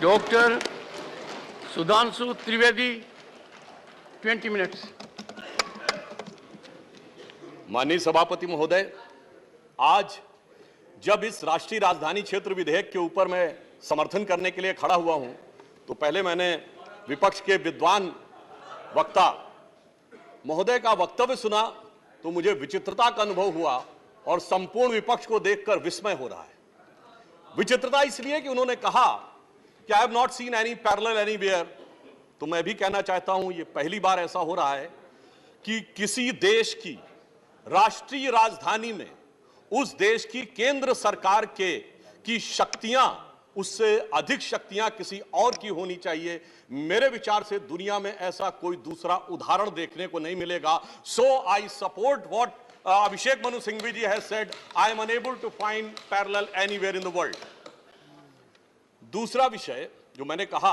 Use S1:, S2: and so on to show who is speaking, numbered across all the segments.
S1: Doctor Sudhanshu Trivedi 20 minutes.
S2: माननीय सभापति महोदय, आज जब इस राष्ट्रीय राजधानी क्षेत्र विधेयक के ऊपर मैं समर्थन करने के लिए खड़ा हुआ हूं, तो पहले मैंने विपक्ष के विद्वान वक्ता महोदय का वक्तव्य सुना तो मुझे विचित्रता का अनुभव हुआ और संपूर्ण विपक्ष को देखकर विस्मय हो रहा है। विचित्रता इसलिए कि उन्होंने कहा कि I have not seen any parallel anywhere. तो मैं भी कहना चाहता हूं, ये पहली बार ऐसा हो रहा है कि किसी देश की राष्ट्रीय राजधानी में उस देश की केंद्र सरकार की शक्तियां उससे अधिक शक्तियां किसी और की होनी चाहिए। मेरे विचार से दुनिया में ऐसा कोई दूसरा उदाहरण देखने को नहीं मिलेगा। So I support what Abhishek Manu Singhvi ji has said. I am unable to find parallel anywhere in the world. दूसरा विषय जो मैंने कहा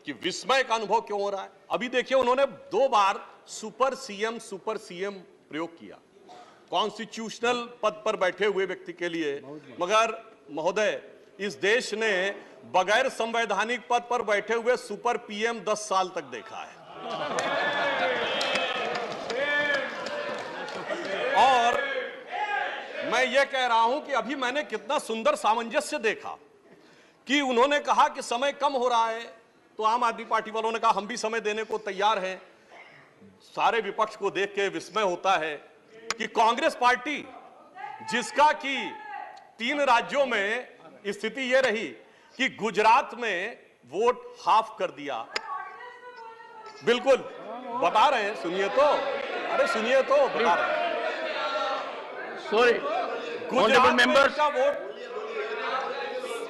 S2: कि विस्मय का अनुभव क्यों हो रहा है, अभी देखिए उन्होंने 2 बार सुपर सीएम प्रयोग किया कॉन्स्टिट्यूशनल पद पर बैठे हुए व्यक्ति के लिए। मगर महोदय, इस देश ने बगैर संवैधानिक पद पर बैठे हुए सुपर पीएम 10 साल तक देखा है। और मैं ये कह रहा हूं कि अभी मैंने कितना सुंदर सामंजस्य देखा कि उन्होंने कहा कि समय कम हो रहा है, तो आम आदमी पार्टी वालों ने कहा हम भी समय देने को तैयार हैं। सारे विपक्ष को देख के विस्मय होता है कि कांग्रेस पार्टी, जिसका कि 3 राज्यों में स्थिति यह रही कि गुजरात में वोट हाफ कर दिया। बिल्कुल बता रहे हैं, सुनिए तो, अरे सुनिए तो, बता रहे हैं।
S1: Sorry, honorable members.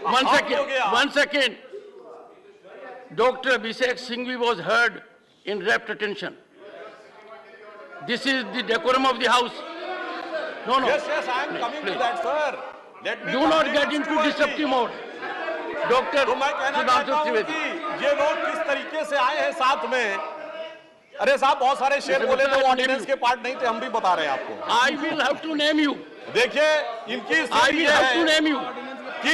S1: One second. Dr. Abhishek Singhvi was heard in rapt attention. This is the decorum of the house. No.
S2: Yes, I am coming to that, sir. Let me
S1: do not get into disruptive mode. Dr.
S2: तो मैं कहना चाहता हूं कि ये लोग किस तरीके से आए हैं साथ में। अरे साहब, बहुत सारे शेर बोले तो ऑर्डिनेंस के पार्ट नहीं थे, हम भी बता रहे हैं आपको।
S1: I will have to name you.
S2: देखिए इनकी
S1: I will have to name you.
S2: कि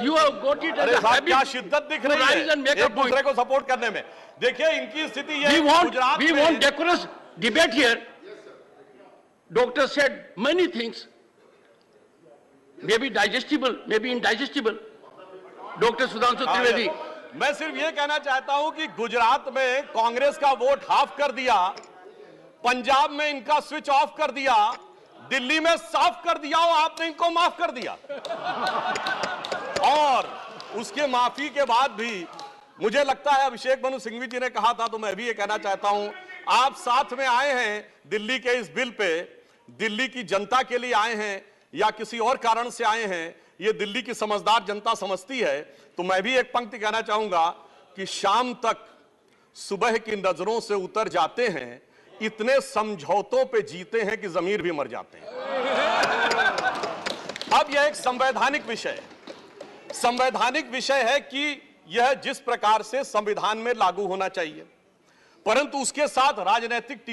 S1: you have got it as a habit.
S2: क्या शिद्दत दिख रही है एक दूसरे को सपोर्ट करने में। देखिए इनकी स्थिति ये गुजरात में।
S1: We want decorous debate here. Doctor said many things, maybe digestible, maybe indigestible. Dr. Sudhanshu Trivedi.
S2: मैं सिर्फ ये कहना चाहता हूं कि गुजरात में कांग्रेस का वोट हाफ कर दिया, पंजाब में इनका स्विच ऑफ कर दिया, दिल्ली में साफ कर दिया और आपने इनको माफ कर दिया। और उसके माफी के बाद भी मुझे लगता है अभिषेक मनु सिंघवी जी ने कहा था, तो मैं भी ये कहना चाहता हूं, आप साथ में आए हैं दिल्ली के इस बिल पे, दिल्ली की जनता के लिए आए हैं या किसी और कारण से आए हैं, ये दिल्ली की समझदार जनता समझती है। तो मैं भी एक पंक्ति कहना चाहूंगा कि शाम तक सुबह की नजरों से उतर जाते हैं, इतने समझौतों पे जीते हैं कि जमीर भी मर जाते हैं। अब यह एक संवैधानिक विषय है। संवैधानिक विषय है कि यह जिस प्रकार से संविधान में लागू होना चाहिए, परंतु उसके साथ राजनीतिक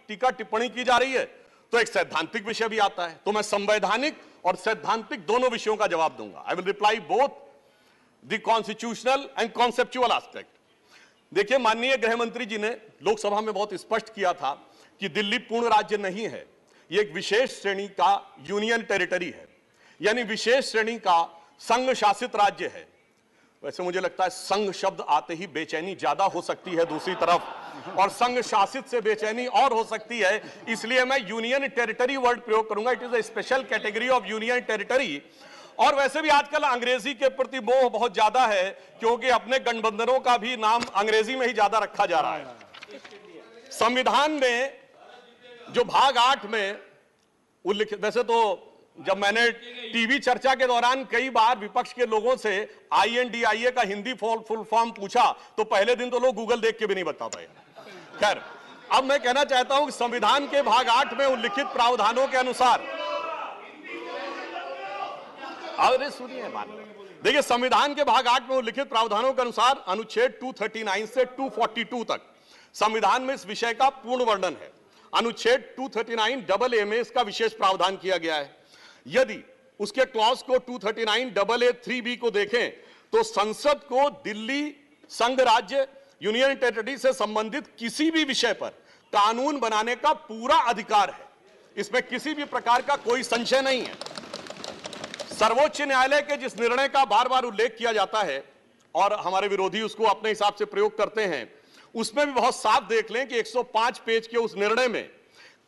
S2: टीका टिप्पणी की जा रही है, तो एक सैद्धांतिक विषय भी आता है। तो मैं संवैधानिक और सैद्धांतिक दोनों विषयों का जवाब दूंगा। I will reply both the constitutional and conceptual aspect. देखिए, माननीय गृह मंत्री जी ने लोकसभा में बहुत स्पष्ट किया था कि दिल्ली पूर्ण राज्य नहीं है, यह एक विशेष श्रेणी का यूनियन टेरिटरी है, यानी विशेष श्रेणी का संघ शासित राज्य है। वैसे मुझे लगता है संघ शब्द आते ही बेचैनी ज्यादा हो सकती है दूसरी तरफ, और संघ शासित से बेचैनी और हो सकती है, इसलिए मैं यूनियन टेरिटरी वर्ड प्रयोग करूंगा। It is a special category of union territory. और वैसे भी आजकल अंग्रेजी के प्रति मोह बहुत ज्यादा है, क्योंकि अपने गठबंधनों का भी नाम अंग्रेजी में ही ज्यादा रखा जा रहा है। संविधान में जो भाग 8 में उल्लिखित, वैसे तो जब मैंने टीवी चर्चा के दौरान कई बार विपक्ष के लोगों से INDIA का हिंदी फुल फॉर्म पूछा, तो पहले दिन तो लोग गूगल देख के भी नहीं बता पाए। खैर, अब मैं कहना चाहता हूं कि संविधान के भाग 8 में उल्लिखित प्रावधानों के अनुसार, अरे सुनिए बात, देखिए संविधान के भाग 8 में उल्लिखित प्रावधानों के अनुसार अनुच्छेद 239 से 242 तक संविधान में इस विषय का पूर्ण वर्णन है। अनुच्छेद 239AA में इसका विशेष प्रावधान किया गया है। यदि उसके क्लॉज को 239AA3B को देखें तो संसद को दिल्ली, संघ राज्य, यूनियन टेरिटरी से संबंधित किसी भी विषय पर कानून बनाने का पूरा अधिकार है। इसमें किसी भी प्रकार का कोई संशय नहीं है। सर्वोच्च न्यायालय के जिस निर्णय का बार बार उल्लेख किया जाता है और हमारे विरोधी उसको अपने हिसाब से प्रयोग करते हैं, उसमें भी बहुत साफ देख लें कि 105 पेज के उस निर्णय में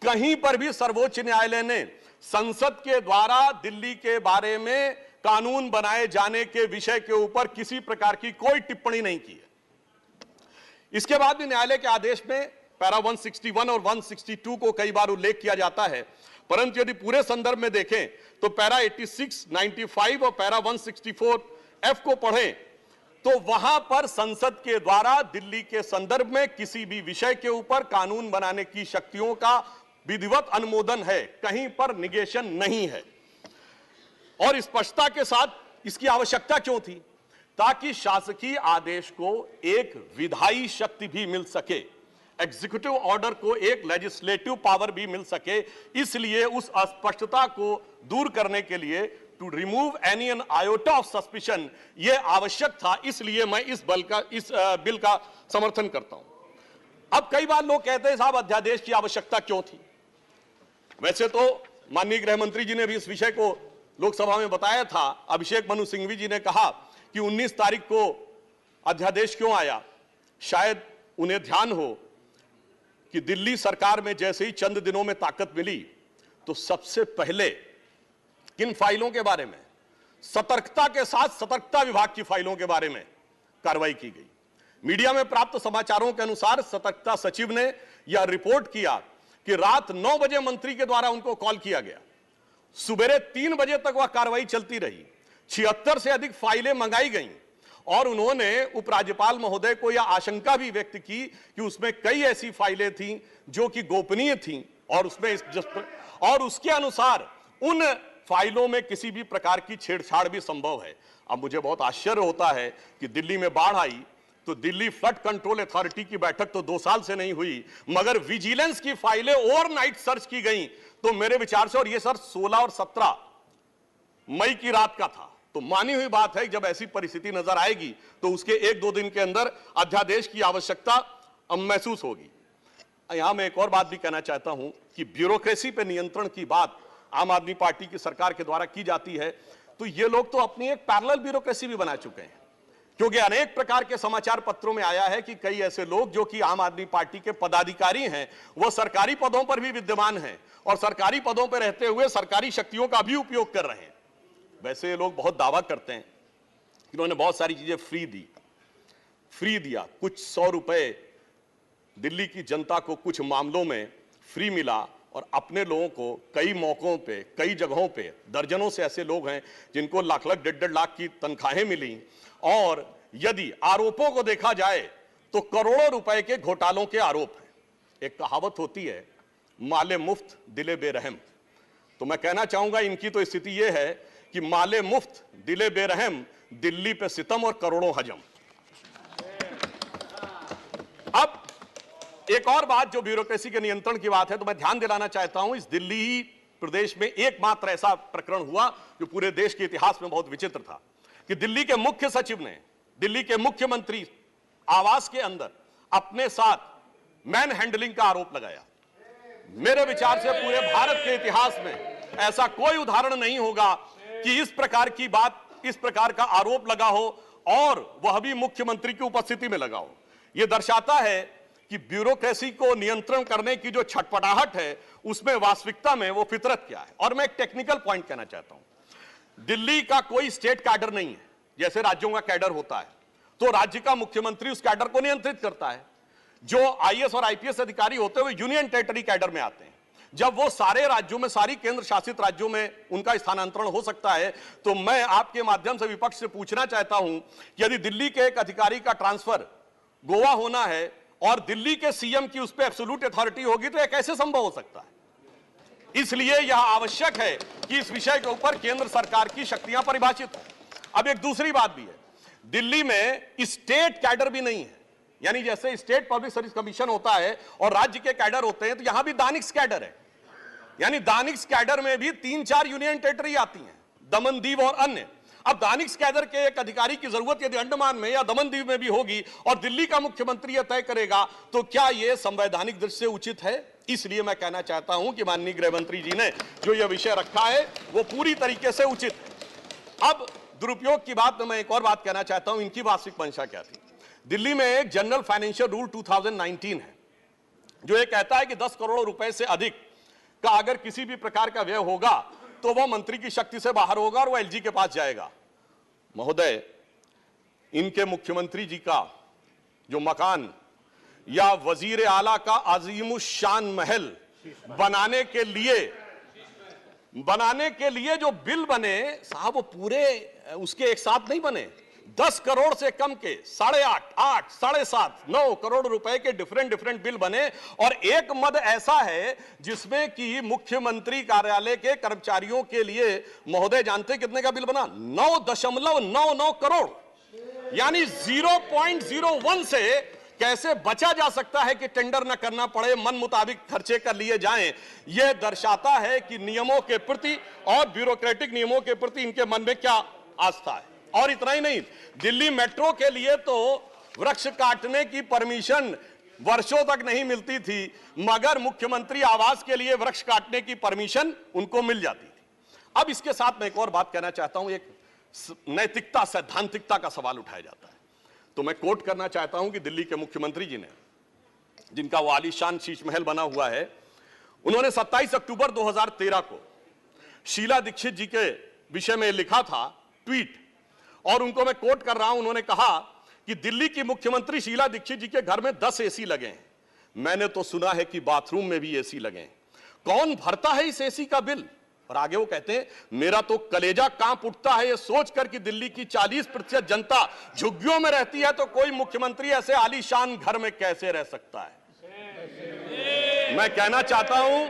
S2: कहीं पर भी सर्वोच्च न्यायालय ने संसद के द्वारा दिल्ली के बारे में कानून बनाए जाने के विषय के ऊपर किसी प्रकार की कोई टिप्पणी नहीं की है। इसके बाद भी न्यायालय के आदेश में पैरा 161 और 162 को कई बार उल्लेख किया जाता है, परंतु यदि पूरे संदर्भ में देखें तो पैरा 86, 95 और पैरा 164F को पढ़ें तो वहां पर संसद के द्वारा दिल्ली के संदर्भ में किसी भी विषय के ऊपर कानून बनाने की शक्तियों का विधिवत अनुमोदन है, कहीं पर निगेशन नहीं है। और स्पष्टता के साथ इसकी आवश्यकता क्यों थी? ताकि शासकीय आदेश को एक विधायी शक्ति भी मिल सके, एग्जीक्यूटिव ऑर्डर को एक लेजिस्लेटिव पावर भी मिल सके। इसलिए उस अस्पष्टता को दूर करने के लिए, to remove any an iota of suspicion, यह आवश्यक था। इसलिए मैं इस बिल का समर्थन करता हूं। अब कई बार लोग कहते हैं साहब अध्यादेश की आवश्यकता क्यों थी? वैसे तो माननीय गृह मंत्री जी ने भी इस विषय को लोकसभा में बताया था। अभिषेक मनु सिंघवी जी ने कहा कि 19 तारीख को अध्यादेश क्यों आया। शायद उन्हें ध्यान हो कि दिल्ली सरकार में जैसे ही चंद दिनों में ताकत मिली तो सबसे पहले किन फाइलों के बारे में, सतर्कता के साथ सतर्कता विभाग की फाइलों के बारे में कार्रवाई की गई। मीडिया में प्राप्त समाचारों के अनुसार सतर्कता सचिव ने यह रिपोर्ट किया कि रात 9 बजे मंत्री के द्वारा उनको कॉल किया गया, सुबह 3 बजे तक वह कार्रवाई चलती रही, 76 से अधिक फाइलें मंगाई गईं और उन्होंने उपराज्यपाल महोदय को यह आशंका भी व्यक्त की कि उसमें कई ऐसी फाइलें थीं जो कि गोपनीय थीं और उसके अनुसार उन फाइलों में किसी भी प्रकार की छेड़छाड़ भी संभव है। अब मुझे बहुत आश्चर्य होता है कि दिल्ली में बाढ़ आई तो दिल्ली फ्लड कंट्रोल अथॉरिटी की बैठक तो 2 साल से नहीं हुई, मगर विजिलेंस की फाइलें ओवरनाइट सर्च की गई। तो मेरे विचार से, और ये सर 16 और 17 मई की रात का था, तो मानी हुई बात है जब ऐसी परिस्थिति नजर आएगी तो उसके 1-2 दिन के अंदर अध्यादेश की आवश्यकता महसूस होगी। यहां मैं एक और बात भी कहना चाहता हूं कि ब्यूरोक्रेसी पर नियंत्रण की बात आम आदमी पार्टी की सरकार के द्वारा की जाती है, तो ये लोग तो अपनी एक पैरेलल ब्यूरोक्रेसी भी बना चुके हैं, क्योंकि अनेक प्रकार के समाचार पत्रों में आया है कि कई ऐसे लोग जो कि आम आदमी पार्टी के पदाधिकारी हैं, वो सरकारी पदों पर भी विद्यमान हैं और सरकारी पदों पर रहते हुए सरकारी शक्तियों का भी उपयोग कर रहे हैं। वैसे ये लोग बहुत दावा करते हैं कि उन्होंने बहुत सारी चीजें फ्री दिया, कुछ 100 रुपए दिल्ली की जनता को कुछ मामलों में फ्री मिला और अपने लोगों को कई मौकों पे, कई जगहों पे, दर्जनों से ऐसे लोग हैं जिनको लाख लाख 1.5 लाख की तनख्वाहें मिली। और यदि आरोपों को देखा जाए तो करोड़ों रुपए के घोटालों के आरोप हैं। एक कहावत होती है, माले मुफ्त दिले बेरहम। तो मैं कहना चाहूंगा इनकी तो स्थिति यह है कि माले मुफ्त दिले बेरहम, दिल्ली पे सितम और करोड़ों हजम। अब एक और बात जो ब्यूरोक्रेसी के नियंत्रण की बात है, तो मैं ध्यान दिलाना चाहता हूं, इस दिल्ली प्रदेश में एकमात्र ऐसा प्रकरण हुआ जो पूरे देश के इतिहास में बहुत विचित्र था कि दिल्ली के मुख्य सचिव ने दिल्ली के मुख्यमंत्री आवास के अंदर अपने साथ मैन हैंडलिंग का आरोप लगाया। मेरे विचार से पूरे भारत के इतिहास में ऐसा कोई उदाहरण नहीं होगा कि इस प्रकार की बात, इस प्रकार का आरोप लगा हो और वह भी मुख्यमंत्री की उपस्थिति में लगा हो। यह दर्शाता है कि ब्यूरोक्रेसी को नियंत्रण करने की जो छटपटाहट है उसमें वास्तविकता में वो फितरत क्या है। और मैं एक टेक्निकल पॉइंट कहना चाहता हूं, दिल्ली का कोई स्टेट कैडर नहीं है, जैसे राज्यों का कैडर होता है तो राज्य का मुख्यमंत्री उस कैडर को नियंत्रित करता है। जो आईएएस और आईपीएस अधिकारी होते हुए यूनियन टेरिटरी कैडर में आते हैं, जब वो सारे राज्यों में, सारी केंद्र शासित राज्यों में उनका स्थानांतरण हो सकता है, तो मैं आपके माध्यम से विपक्ष से पूछना चाहता हूं कि यदि दिल्ली के एक अधिकारी का ट्रांसफर गोवा होना है और दिल्ली के सीएम की उस पर एब्सोल्यूट अथॉरिटी होगी तो यह कैसे संभव हो सकता है? इसलिए यह आवश्यक है कि इस विषय के ऊपर केंद्र सरकार की शक्तियां परिभाषित हो। अब एक दूसरी बात भी है, दिल्ली में स्टेट कैडर भी नहीं है, यानी जैसे स्टेट पब्लिक सर्विस कमीशन होता है और राज्य के कैडर होते हैं, तो यहां भी दानिक्स कैडर है। यानी दानिक्स कैडर में भी 3-4 यूनियन टेरिटरी आती हैं, दमन, दीव और अन्य। अब दानिश कैडर के एक अधिकारी की जरूरत यदि अंडमान में या दमनदीव में भी होगी और दिल्ली का मुख्यमंत्री यह तय करेगा, तो क्या यह संवैधानिक दृष्टि से उचित है? इसलिए मैं कहना चाहता हूं कि माननीय गृह मंत्री जी ने जो यह विषय रखा है वो पूरी तरीके से उचित है। अब दुरुपयोग की बात में मैं एक और बात कहना चाहता हूं, इनकी वास्तविक मंशा क्या थी। दिल्ली में एक जनरल फाइनेंशियल रूल 2019 है जो ये कहता है कि 10 करोड़ रुपए से अधिक का अगर किसी भी प्रकार का व्यय होगा तो वह मंत्री की शक्ति से बाहर होगा और वह एलजी के पास जाएगा। महोदय, इनके मुख्यमंत्री जी का जो मकान या वजीर आला का अजीमुशान महल बनाने के लिए जो बिल बने साहब, वो पूरे उसके एक साथ नहीं बने। 10 करोड़ से कम के 8.5, 8, 7.5, 9 करोड़ रुपए के डिफरेंट बिल बने और एक मद ऐसा है जिसमें कि मुख्यमंत्री कार्यालय के कर्मचारियों के लिए, महोदय जानते कितने का बिल बना? 9.99 करोड़, यानी 0.01 से कैसे बचा जा सकता है कि टेंडर न करना पड़े, मन मुताबिक खर्चे कर लिए जाएं। यह दर्शाता है कि नियमों के प्रति और ब्यूरोक्रेटिक नियमों के प्रति इनके मन में क्या आस्था है। और इतना ही नहीं, दिल्ली मेट्रो के लिए तो वृक्ष काटने की परमिशन वर्षों तक नहीं मिलती थी, मगर मुख्यमंत्री आवास के लिए वृक्ष काटने की परमिशन उनको मिल जाती थी। अब इसके साथ मैं एक और बात कहना चाहता हूं, एक नैतिकता, सैद्धांतिकता का सवाल उठाया जाता है। तो मैं कोट करना चाहता हूं कि दिल्ली के मुख्यमंत्री जी ने, जिनका वो आलीशान शीश महल बना हुआ है, उन्होंने 27 अक्टूबर 2013 को शीला दीक्षित जी के विषय में लिखा था ट्वीट, और उनको मैं कोट कर रहा हूं। उन्होंने कहा कि दिल्ली की मुख्यमंत्री शीला दीक्षित जी के घर में 10 एसी लगे हैं। मैंने तो सुना है कि बाथरूम में भी एसी लगे हैं। कौन भरता है इस एसी का बिल? और आगे वो कहते हैं, मेरा तो कलेजा कांप उठता है ये सोचकर कि दिल्ली की 40% जनता झुग्गियों में रहती है, तो कोई मुख्यमंत्री ऐसे आलीशान घर में कैसे रह सकता है। मैं कहना चाहता हूं,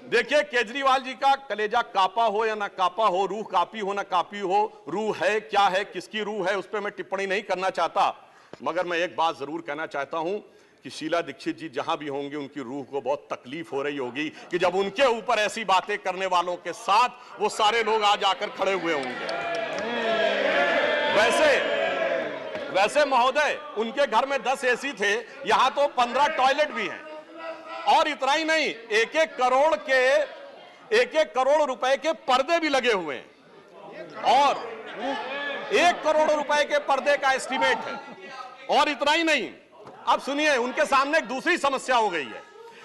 S2: देखिए, केजरीवाल जी का कलेजा कापा हो या ना कापा हो, रूह कापी हो ना कापी हो, रूह है क्या है, किसकी रूह है, उस पर मैं टिप्पणी नहीं करना चाहता, मगर मैं एक बात जरूर कहना चाहता हूं कि शीला दीक्षित जी जहां भी होंगे उनकी रूह को बहुत तकलीफ हो रही होगी कि जब उनके ऊपर ऐसी बातें करने वालों के साथ वो सारे लोग आज आकर खड़े हुए होंगे। वैसे महोदय, उनके घर में 10 एसी थे, यहां तो 15 टॉयलेट भी हैं। और इतना ही नहीं, एक एक करोड़ रुपए के पर्दे भी लगे हुए हैं, और 1 करोड़ रुपए के पर्दे का एस्टीमेट है। और इतना ही नहीं, अब सुनिए, उनके सामने एक दूसरी समस्या हो गई है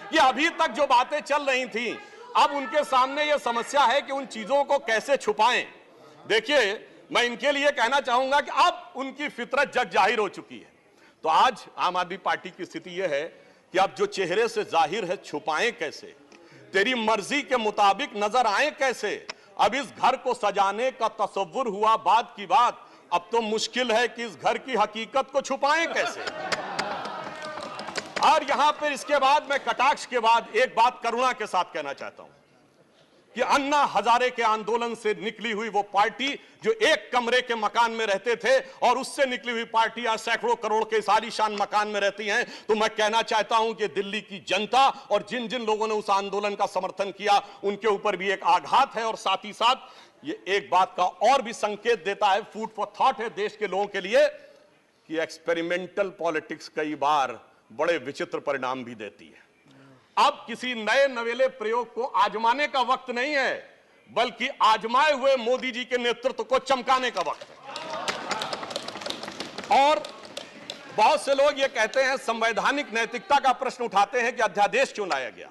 S2: कि अभी तक जो बातें चल रही थी, अब उनके सामने यह समस्या है कि उन चीजों को कैसे छुपाएं। देखिए, मैं इनके लिए कहना चाहूंगा कि अब उनकी फितरत जग जाहिर हो चुकी है। तो आज आम आदमी पार्टी की स्थिति यह है कि अब जो चेहरे से जाहिर है छुपाएं कैसे, तेरी मर्जी के मुताबिक नजर आए कैसे। अब इस घर को सजाने का तसव्वुर हुआ बात की बात, अब तो मुश्किल है कि इस घर की हकीकत को छुपाएं कैसे। और यहां पर इसके बाद मैं कटाक्ष के बाद एक बात करुणा के साथ कहना चाहता हूं कि अन्ना हजारे के आंदोलन से निकली हुई वो पार्टी जो एक कमरे के मकान में रहते थे, और उससे निकली हुई पार्टी आज सैकड़ों करोड़ के आलीशान मकान में रहती हैं। तो मैं कहना चाहता हूं कि दिल्ली की जनता और जिन जिन लोगों ने उस आंदोलन का समर्थन किया, उनके ऊपर भी एक आघात है। और साथ ही साथ ये एक बात का और भी संकेत देता है, फूड फॉर थॉट है देश के लोगों के लिए, कि एक्सपेरिमेंटल पॉलिटिक्स कई बार बड़े विचित्र परिणाम भी देती है। अब किसी नए नवेले प्रयोग को आजमाने का वक्त नहीं है, बल्कि आजमाए हुए मोदी जी के नेतृत्व को चमकाने का वक्त है। और बहुत से लोग ये कहते हैं, संवैधानिक नैतिकता का प्रश्न उठाते हैं कि अध्यादेश क्यों लाया गया।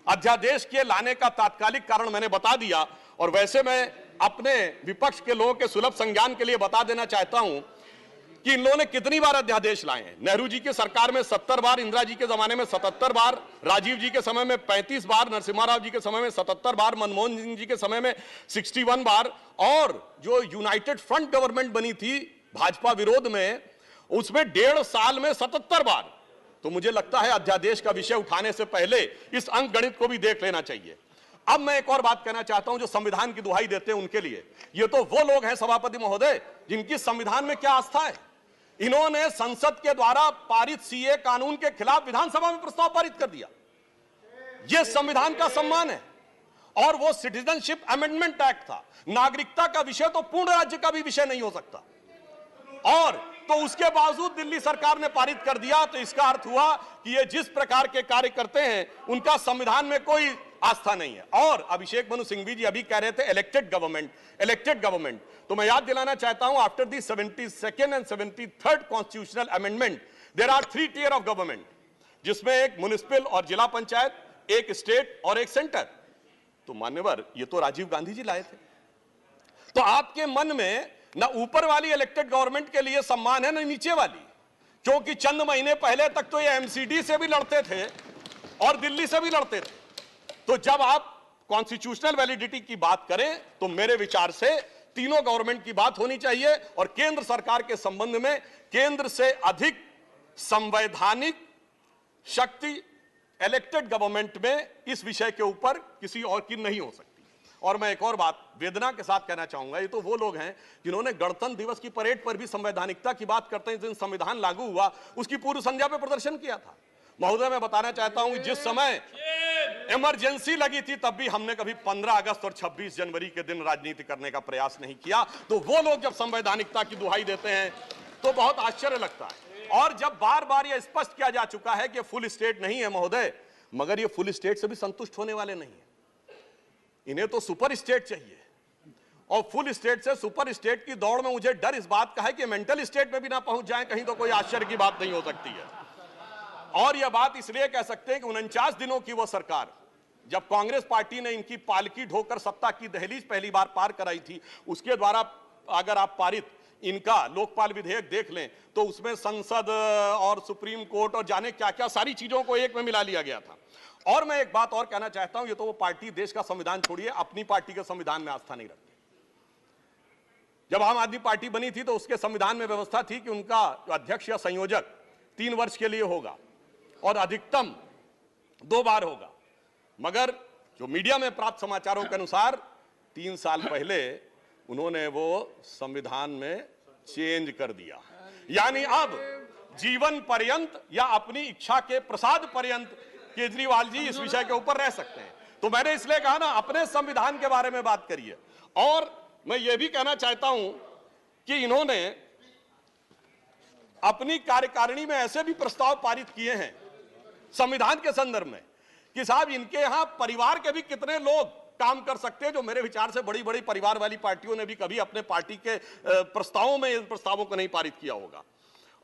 S2: अध्यादेश के लाने का तात्कालिक कारण मैंने बता दिया, और वैसे मैं अपने विपक्ष के लोगों के सुलभ संज्ञान के लिए बता देना चाहता हूं कि इन लोगों ने कितनी बार अध्यादेश लाए हैं। नेहरू जी की सरकार में 70 बार, इंदिरा जी के जमाने में 77 बार, राजीव जी के समय में 35 बार, नरसिम्हा राव जी के समय में 77 बार, मनमोहन सिंह जी के समय में 61 बार, और जो यूनाइटेड फ्रंट गवर्नमेंट बनी थी भाजपा विरोध में, उसमें 1.5 साल में 77 बार। तो मुझे लगता है अध्यादेश का विषय उठाने से पहले इस अंक गणित को भी देख लेना चाहिए। अब मैं एक और बात कहना चाहता हूं, जो संविधान की दुहाई देते हैं उनके लिए, ये तो वो लोग हैं सभापति महोदय जिनकी संविधान में क्या आस्था है। इन्होंने संसद के द्वारा पारित सीए कानून के खिलाफ विधानसभा में प्रस्ताव पारित कर दिया। यह संविधान का सम्मान है। और वो सिटीजनशिप अमेंडमेंट एक्ट था। नागरिकता का विषय तो पूर्ण राज्य का भी विषय नहीं हो सकता, और तो उसके बावजूद दिल्ली सरकार ने पारित कर दिया। तो इसका अर्थ हुआ कि ये जिस प्रकार के कार्य करते हैं उनका संविधान में कोई आस्था नहीं है। और अभिषेक मनु सिंघवी जी अभी कह रहे थे इलेक्टेड गवर्नमेंट, तो मैं याद दिलाना चाहता हूं, after the 72nd and 73rd constitutional amendment there are 3 tier of government, जिसमें एक म्युनिसिपल और जिला पंचायत, एक स्टेट और एक सेंटर। तो मान्यवर, ये तो राजीव गांधी जी लाए थे। तो आपके मन में ना ऊपर वाली इलेक्टेड गवर्नमेंट के लिए सम्मान है ना नीचे वाली, क्योंकि चंद महीने पहले तक तो ये एमसीडी से भी लड़ते थे और दिल्ली से भी लड़ते थे। तो जब आप कॉन्स्टिट्यूशनल वैलिडिटी की बात करें तो मेरे विचार से तीनों गवर्नमेंट की बात होनी चाहिए, और केंद्र सरकार के संबंध में केंद्र से अधिक संवैधानिक शक्ति इलेक्टेड गवर्नमेंट में इस विषय के ऊपर किसी और की नहीं हो सकती। और मैं एक और बात वेदना के साथ कहना चाहूंगा, ये तो वो लोग हैं जिन्होंने गणतंत्र दिवस की परेड पर भी संवैधानिकता की बात करते हैं, जिस दिन संविधान लागू हुआ उसकी पूर्व संध्या पे प्रदर्शन किया था। महोदय, मैं बताना चाहता हूं कि जिस समय इमरजेंसी लगी थी तब भी हमने कभी 15 अगस्त और 26 जनवरी के दिन राजनीति करने का प्रयास नहीं किया। तो वो लोग जब संवैधानिकता की दुहाई देते हैं तो बहुत आश्चर्य लगता है। और जब बार बार यह स्पष्ट किया जा चुका है कि फुल स्टेट नहीं है महोदय, मगर ये फुल स्टेट से भी संतुष्ट होने वाले नहीं है, इन्हें तो सुपर स्टेट चाहिए। और फुल स्टेट से सुपर स्टेट की दौड़ में मुझे डर इस बात का है कि मेंटल स्टेट में भी ना पहुंच जाएं कहीं, तो कोई आश्चर्य की बात नहीं हो सकती है। और यह बात इसलिए कह सकते हैं कि 49 दिनों की वो सरकार, जब कांग्रेस पार्टी ने इनकी पालकी ढोकर सत्ता की दहलीज पहली बार पार कराई थी, उसके द्वारा अगर आप पारित इनका लोकपाल विधेयक देख लें तो उसमें संसद और सुप्रीम कोर्ट और जाने क्या क्या सारी चीजों को एक में मिला लिया गया था। और मैं एक बात और कहना चाहता हूं, ये तो वो पार्टी देश का संविधान छोड़िए, अपनी पार्टी के संविधान में आस्था नहीं रखती। जब आम आदमी पार्टी बनी थी तो उसके संविधान में व्यवस्था थी कि उनका अध्यक्ष या संयोजक 3 वर्ष के लिए होगा और अधिकतम 2 बार होगा। मगर जो मीडिया में प्राप्त समाचारों के अनुसार 3 साल पहले उन्होंने वो संविधान में चेंज कर दिया, यानी अब जीवन पर्यंत या अपनी इच्छा के प्रसाद पर्यंत केजरीवाल जी इस विषय के ऊपर रह सकते हैं। तो मैंने इसलिए कहा ना, अपने संविधान के बारे में बात करिए। और मैं ये भी कहना चाहता हूं कि इन्होंने अपनी कार्यकारिणी में ऐसे भी प्रस्ताव पारित किए हैं संविधान के संदर्भ में कि साहब इनके यहां परिवार के भी कितने लोग काम कर सकते हैं, जो मेरे विचार से बड़ी बड़ी परिवार वाली पार्टियों ने भी कभी अपने पार्टी के प्रस्तावों में इन प्रस्तावों को नहीं पारित किया होगा।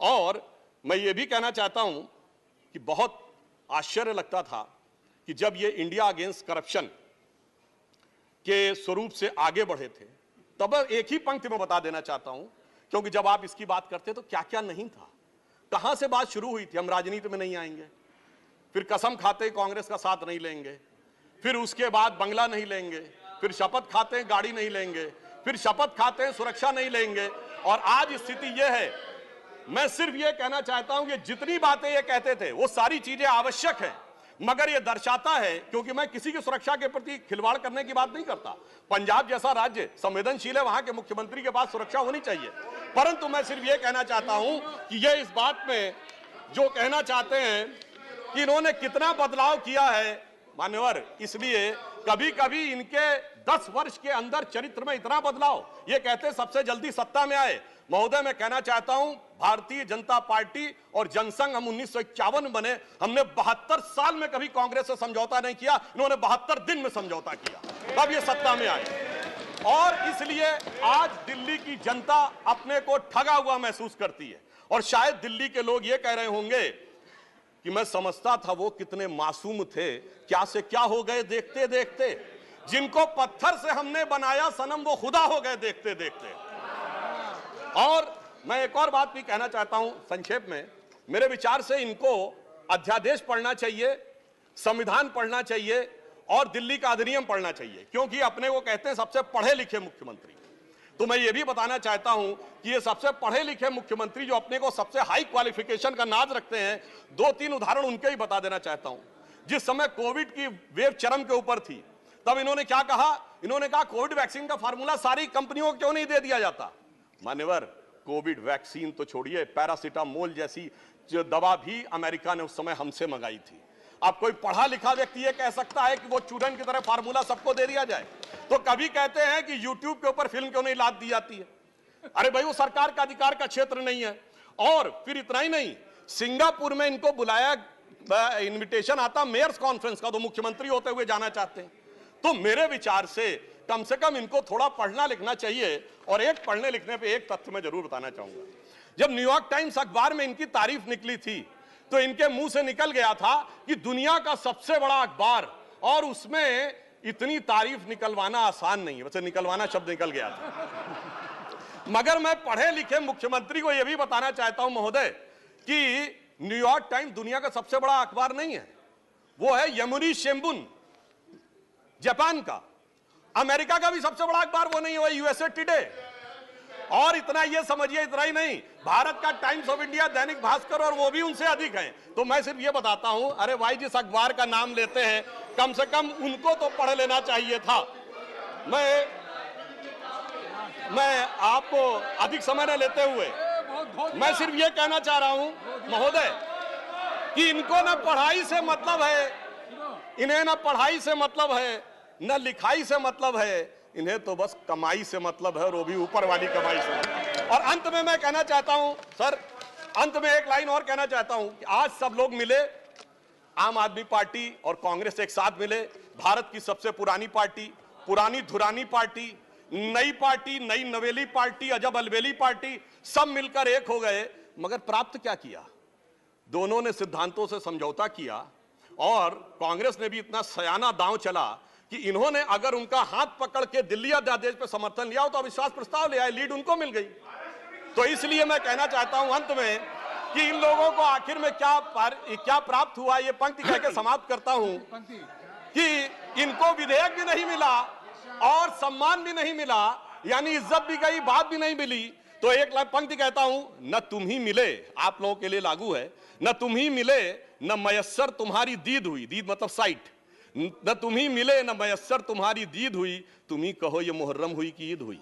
S2: और मैं ये भी कहना चाहता हूं कि बहुत आश्चर्य लगता था कि जब ये इंडिया अगेंस्ट करप्शन के स्वरूप से आगे बढ़े थे, तब एक ही पंक्ति में बता देना चाहता हूं, क्योंकि जब आप इसकी बात करते तो क्या क्या नहीं था, कहां से बात शुरू हुई थी। हम राजनीति में नहीं आएंगे, फिर कसम खाते कांग्रेस का साथ नहीं लेंगे, फिर उसके बाद बंगला नहीं लेंगे, फिर शपथ खाते गाड़ी नहीं लेंगे, फिर शपथ खाते सुरक्षा नहीं लेंगे, और आज स्थिति यह है। मैं सिर्फ यह कहना चाहता हूं कि जितनी बातें ये कहते थे वो सारी चीजें आवश्यक हैं, मगर यह दर्शाता है, क्योंकि मैं किसी की सुरक्षा के प्रति खिलवाड़ करने की बात नहीं करता। पंजाब जैसा राज्य संवेदनशील है, वहां के मुख्यमंत्री के पास सुरक्षा होनी चाहिए। परंतु मैं सिर्फ यह कहना चाहता हूं कि यह इस बात में जो कहना चाहते हैं कि इन्होंने कितना बदलाव किया है मान्यवर, इसलिए कभी कभी इनके 10 वर्ष के अंदर चरित्र में इतना बदलाव, ये कहते सबसे जल्दी सत्ता में आए। महोदय, मैं कहना चाहता हूं भारतीय जनता पार्टी और जनसंघ, हम 1951 में बने, हमने 72 साल में कभी कांग्रेस से समझौता नहीं किया, इन्होंने 72 दिन में समझौता किया, तब ये सत्ता में आए। और इसलिए आज दिल्ली की जनता अपने को ठगा हुआ महसूस करती है। और शायद दिल्ली के लोग ये कह रहे होंगे कि मैं समझता था वो कितने मासूम थे, क्या से क्या हो गए देखते देखते, जिनको पत्थर से हमने बनाया सनम वो खुदा हो गए देखते देखते। और मैं एक और बात भी कहना चाहता हूं संक्षेप में, मेरे विचार से इनको अध्यादेश पढ़ना चाहिए, संविधान पढ़ना चाहिए और दिल्ली का अधिनियम पढ़ना चाहिए, क्योंकि अपने को कहते हैं सबसे पढ़े लिखे मुख्यमंत्री। तो मैं ये भी बताना चाहता हूं कि ये सबसे पढ़े लिखे मुख्यमंत्री जो अपने को सबसे हाई क्वालिफिकेशन का नाज रखते हैं, 2-3 उदाहरण उनके ही बता देना चाहता हूं। जिस समय कोविड की वेव चरम के ऊपर थी, तब इन्होंने क्या कहा, इन्होंने कहा कोविड वैक्सीन का फार्मूला सारी कंपनियों को क्यों नहीं दे दिया जाता। मान्यवर, कोविड वैक्सीन तो छोड़िए, पैरासिटामोल जैसी जो दवा भी अमेरिका ने उस समय हमसे मंगाई थी। अब कोई पढ़ा लिखा व्यक्ति ये कह सकता है कि वो चूरन की तरह फार्मूला सबको दे दिया जाए? तो कभी कहते हैं कि यूट्यूब के ऊपर फिल्म क्यों नहीं लाद दी जाती है? अरे भाई वो सरकार का अधिकार का क्षेत्र नहीं है। और फिर इतना ही नहीं, सिंगापुर में इनको बुलाया, इनविटेशन आता मेयर्स कॉन्फ्रेंस का, तो मुख्यमंत्री होते हुए जाना चाहते हैं। तो मेरे विचार से कम इनको थोड़ा पढ़ना लिखना चाहिए। और एक पढ़ने लिखने पे एक तथ्य मैं जरूर बताना चाहूंगा। जब न्यूयॉर्क टाइम्स अखबार में इनकी तारीफ निकली थी तो इनके मुंह से निकल गया था कि दुनिया का सबसे बड़ा अखबार, और उसमें इतनी तारीफ निकलवाना आसान नहीं है। वैसे निकलवाना शब्द निकल गया था, मगर मैं पढ़े लिखे मुख्यमंत्री को यह भी बताना चाहता हूं महोदय कि न्यूयॉर्क टाइम्स दुनिया का सबसे बड़ा अखबार नहीं है, वो है यमुनी शिंबुन जापान का। अमेरिका का भी सबसे बड़ा अखबार वो नहीं है, वो यूएसए टुडे। और इतना ये समझिए, इतना ही नहीं, भारत का times of India, Dainik Bhaskar, और वो भी उनसे अधिक है। तो मैं सिर्फ ये बताता हूं, अरे भाई जिस अखबार का नाम लेते हैं कम से कम उनको तो पढ़ लेना चाहिए था। मैं आपको अधिक समय न लेते हुए मैं सिर्फ ये कहना चाह रहा हूं महोदय कि इनको न पढ़ाई से मतलब है, इन्हें न पढ़ाई से मतलब है, न लिखाई से मतलब है, इन्हें तो बस कमाई से मतलब है, और वो भी ऊपर वाली कमाई से। और अंत में मैं कहना चाहता हूं सर, अंत में एक लाइन और कहना चाहता हूं कि आज सब लोग मिले, आम आदमी पार्टी और कांग्रेस एक साथ मिले, भारत की सबसे पुरानी पार्टी, पुरानी धुरानी पार्टी, नई पार्टी, नई नवेली पार्टी, अजब अलबेली पार्टी, सब मिलकर एक हो गए। मगर प्राप्त क्या किया? दोनों ने सिद्धांतों से समझौता किया, और कांग्रेस ने भी इतना सयाना दांव चला कि इन्होंने अगर उनका हाथ पकड़ के दिल्ली अध्यादेश पर समर्थन लिया हो तो अविश्वास प्रस्ताव ले आए, लीड उनको मिल गई। तो इसलिए मैं कहना चाहता हूं अंत में कि इन लोगों को आखिर में क्या प्राप्त हुआ, ये पंक्ति कह के समाप्त करता हूं कि इनको विधेयक भी नहीं मिला और सम्मान भी नहीं मिला, यानी इज्जत भी गई, बात भी नहीं मिली। तो एक पंक्ति कहता हूं, न तुम ही मिले, आप लोगों के लिए लागू है, न तुम ही मिले न मयस्सर तुम्हारी दीद हुई, दीद मतलब साइट, न तुम ही मिले न मयस्सर तुम्हारी दीद हुई, तुम ही कहो ये मुहर्रम हुई कि ईद हुई।